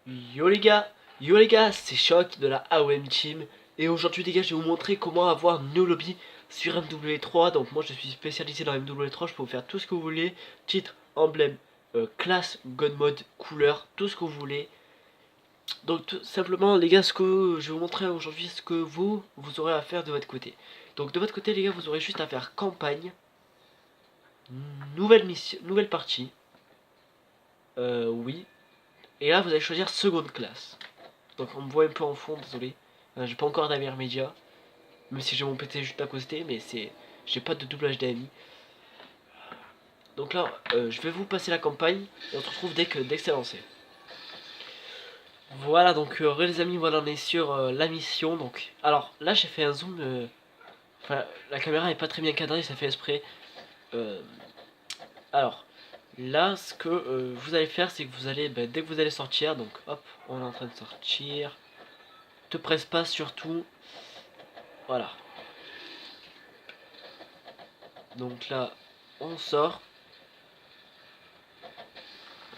Yo les gars, c'est Choc de la AOM Team. Et aujourd'hui les gars, je vais vous montrer comment avoir nos lobbies sur MW3. Donc moi je suis spécialisé dans MW3, je peux vous faire tout ce que vous voulez. Titre, emblème, classe, god mode, couleur, tout ce que vous voulez. Donc tout simplement les gars, ce que je vais vous montrer aujourd'hui, ce que vous aurez à faire de votre côté. Donc de votre côté les gars, vous aurez juste à faire campagne, nouvelle mission, nouvelle partie. Oui. Et là vous allez choisir seconde classe. Donc on me voit un peu en fond, désolé. J'ai pas encore d'AMR média. Même si j'ai mon PT juste à côté, mais c'est. J'ai pas de doublage d'AMI. Donc là, je vais vous passer la campagne et on se retrouve dès que c'est lancé. Voilà, donc les amis, voilà, on est sur la mission. Donc, alors là, j'ai fait un zoom. Enfin, la caméra est pas très bien cadrée, ça fait exprès. Euh, alors, là, ce que vous allez faire, c'est que vous allez, dès que vous allez sortir, donc hop, on est en train de sortir. Te presse pas surtout. Voilà. Donc là, on sort.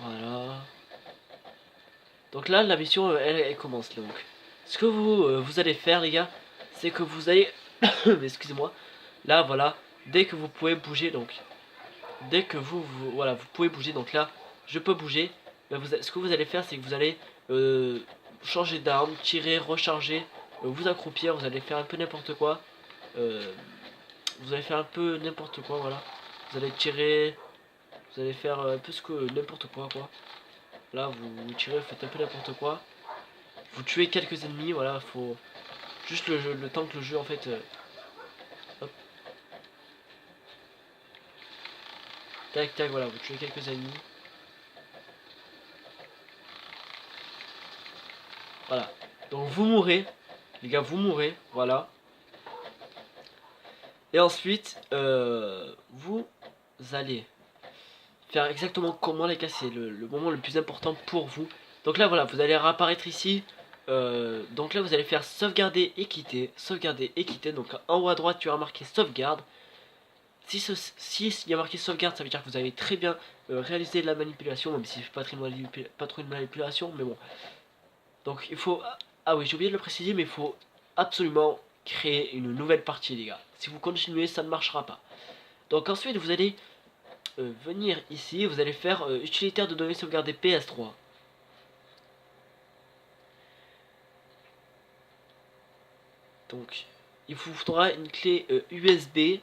Voilà. Donc là, la mission, elle commence. Donc, ce que vous allez faire, les gars, c'est que vous allez... Excusez-moi. Là, voilà. Dès que vous pouvez bouger, donc... Dès que voilà, vous pouvez bouger. Donc là, je peux bouger. Mais ce que vous allez faire, c'est que vous allez changer d'arme, tirer, recharger, vous accroupir. Vous allez faire un peu n'importe quoi. Euh, vous allez faire un peu n'importe quoi, voilà. Vous allez tirer... Vous allez faire un peu ce que... N'importe quoi, quoi. Là, vous tirez, vous faites un peu n'importe quoi. Vous tuez quelques ennemis, voilà, faut juste le temps que le jeu en fait. Hop, tac tac, voilà, vous tuez quelques ennemis. Voilà. Donc vous mourrez, les gars, vous mourrez, voilà. Et ensuite, vous allez faire exactement comment les gars, c'est le moment le plus important pour vous. Donc là, voilà, vous allez réapparaître ici. Donc là, vous allez faire sauvegarder et quitter. Sauvegarder et quitter. Donc en haut à droite, tu as marqué sauvegarde. Si il y a marqué sauvegarde, ça veut dire que vous avez très bien réalisé la manipulation, même si je pas pas trop une manipulation, mais bon. Donc il faut... Ah oui, j'ai oublié de le préciser, mais il faut absolument créer une nouvelle partie, les gars. Si vous continuez, ça ne marchera pas. Donc ensuite, vous allez venir ici, vous allez faire utilitaire de données sauvegardées PS3. Donc, il vous faudra une clé USB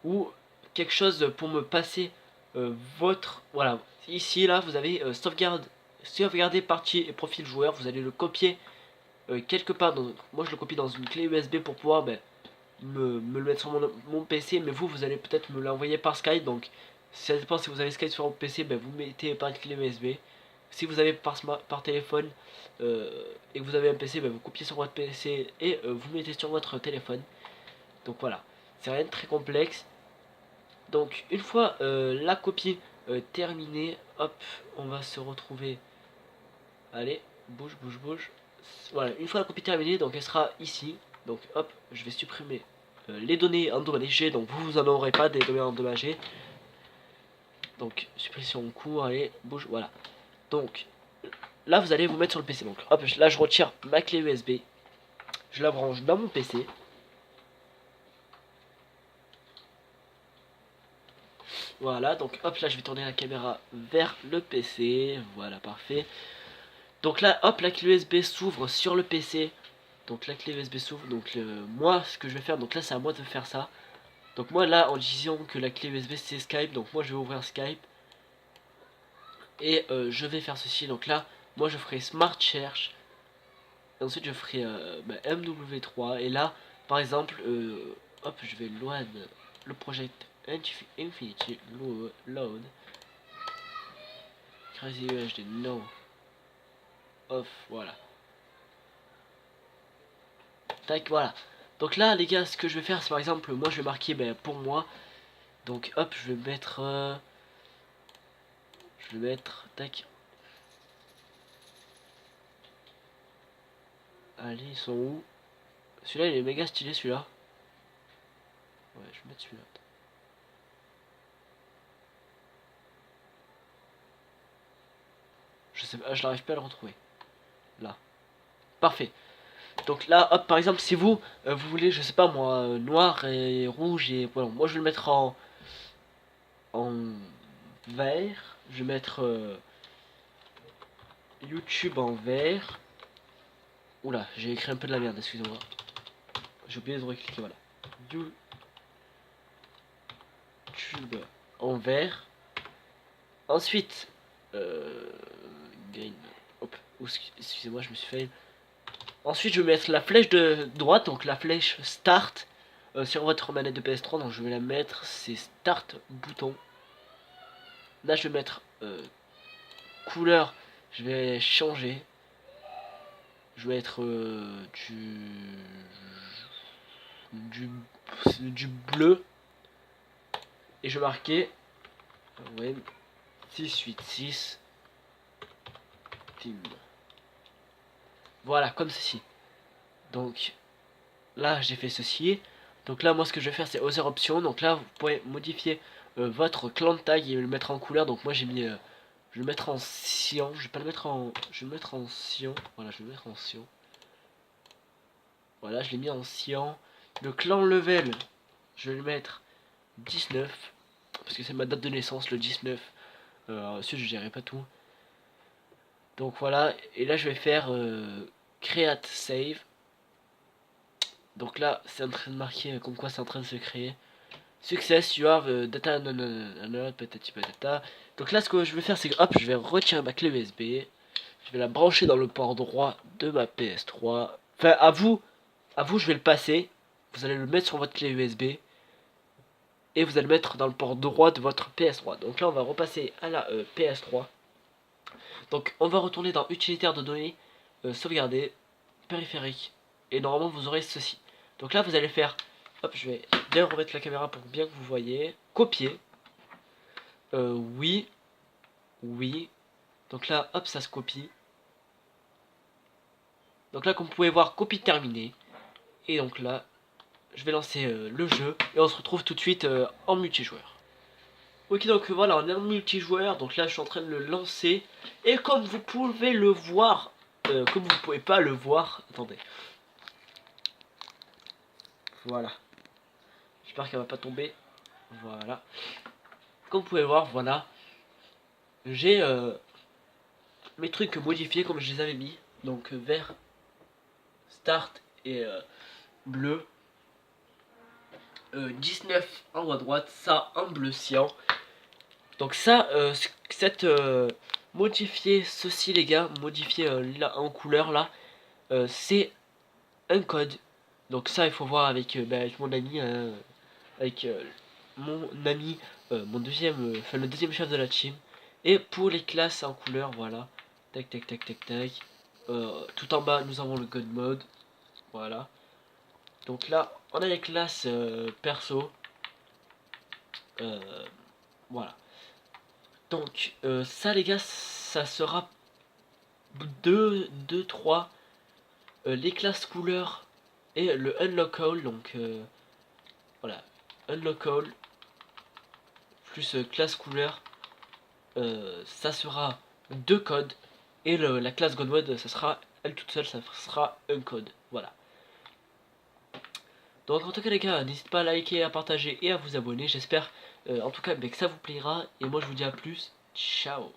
ou quelque chose pour me passer votre... Voilà, ici, là, vous avez sauvegarder partie et profil joueur. Vous allez le copier quelque part. Moi, je le copie dans une clé USB pour pouvoir me le mettre sur mon PC. Mais vous allez peut-être me l'envoyer par Skype. Donc, ça dépend si vous avez Skype sur votre PC, vous mettez par une clé USB. Si vous avez par téléphone et que vous avez un PC, vous copiez sur votre PC et vous mettez sur votre téléphone. Donc voilà, c'est rien de très complexe. Donc une fois la copie terminée, hop, on va se retrouver. Allez, bouge, bouge, bouge. Voilà, une fois la copie terminée, donc elle sera ici. Donc hop, je vais supprimer les données endommagées. Donc vous en aurez pas des données endommagées. Donc suppression en cours, allez, bouge, voilà. Donc là vous allez vous mettre sur le PC. Donc hop, là je retire ma clé USB. Je la branche dans mon PC. Voilà, donc hop là je vais tourner la caméra vers le PC. Voilà, parfait. Donc là, hop, la clé USB s'ouvre sur le PC. Donc la clé USB s'ouvre. Donc moi, ce que je vais faire, donc là c'est à moi de faire ça. Donc moi là, en disant que la clé USB c'est Skype, donc moi je vais ouvrir Skype. Et je vais faire ceci. Donc là, moi je ferai Smart Search. Et ensuite je ferai MW3. Et là, par exemple, hop, je vais load le project Infinity Load. Crazy UHD, no. Off, voilà. Tac, voilà. Donc là, les gars, ce que je vais faire, c'est par exemple, moi je vais marquer pour moi. Donc hop, je vais mettre. Je vais mettre. Tac. Allez, ils sont où? Celui-là, il est méga stylé, celui-là. Ouais, je vais mettre celui-là. Je sais pas, je n'arrive pas à le retrouver. Là. Parfait. Donc là, hop, par exemple, si vous, vous voulez, je sais pas moi, noir et rouge et voilà, moi je vais le mettre en vert. Je vais mettre YouTube en vert. Oula, j'ai écrit un peu de la merde, excusez-moi. J'ai oublié de recliquer, voilà. YouTube en vert. Ensuite, green. Hop, excusez-moi, je me suis fait. Ensuite, je vais mettre la flèche de droite, donc la flèche Start sur votre manette de PS3. Donc, je vais la mettre, c'est Start bouton. Là, je vais mettre couleur, je vais changer. Je vais être du bleu. Et je vais marquer ouais, 686 Team. Voilà, comme ceci. Donc là, j'ai fait ceci. Donc là, moi, ce que je vais faire, c'est Other Options. Donc là, vous pouvez modifier votre clan de tag et le mettre en couleur. Donc moi, j'ai mis, je vais le mettre en cyan. Je vais pas le mettre en, je vais le mettre en cyan. Voilà, je vais le mettre en cyan. Voilà, je l'ai mis en cyan. Le clan level, je vais le mettre 19 parce que c'est ma date de naissance, le 19. Ensuite, je gérerai pas tout. Donc voilà, et là, je vais faire create save. Donc là, c'est en train de marquer comme quoi c'est en train de se créer. Success, you have data patati patata. Donc là, ce que je vais faire, c'est que hop, je vais retirer ma clé USB. Je vais la brancher dans le port droit de ma PS3. Enfin, à vous, je vais le passer. Vous allez le mettre sur votre clé USB. Et vous allez le mettre dans le port droit de votre PS3. Donc là, on va repasser à la PS3. Donc, on va retourner dans utilitaire de données, sauvegarder, périphérique. Et normalement, vous aurez ceci. Donc là, vous allez faire, hop, je vais bien remettre la caméra pour bien que vous voyez. Copier. Oui. Oui. Donc là, hop, ça se copie. Donc là, comme vous pouvez voir, copie terminée. Et donc là, je vais lancer le jeu. Et on se retrouve tout de suite en multijoueur. Ok, donc voilà, on est en multijoueur. Donc là, je suis en train de le lancer. Et comme vous pouvez le voir, comme vous pouvez pas le voir, attendez. Voilà. J'espère qu'elle va pas tomber. Voilà. Comme vous pouvez voir, voilà. J'ai mes trucs modifiés comme je les avais mis. Donc vert, start et bleu. 19 en haut à droite, ça en bleu cyan. Donc ça, cette modifier ceci les gars, modifier là en couleur là, c'est un code. Donc ça il faut voir avec, avec mon ami, avec mon ami, mon deuxième, enfin le deuxième chef de la team. Et pour les classes en couleur, voilà, tac tac tac tac tac. Tout en bas nous avons le God mode, voilà. Donc là on a les classes perso, voilà. Donc ça les gars, ça sera 2, 3 les classes couleurs et le unlock all. Donc voilà, unlock all plus classe couleur, ça sera 2 codes. Et la classe Godmode, ça sera elle toute seule, ça sera un code. Voilà. Donc en tout cas les gars, n'hésitez pas à liker, à partager et à vous abonner. J'espère en tout cas que ça vous plaira. Et moi je vous dis à plus. Ciao.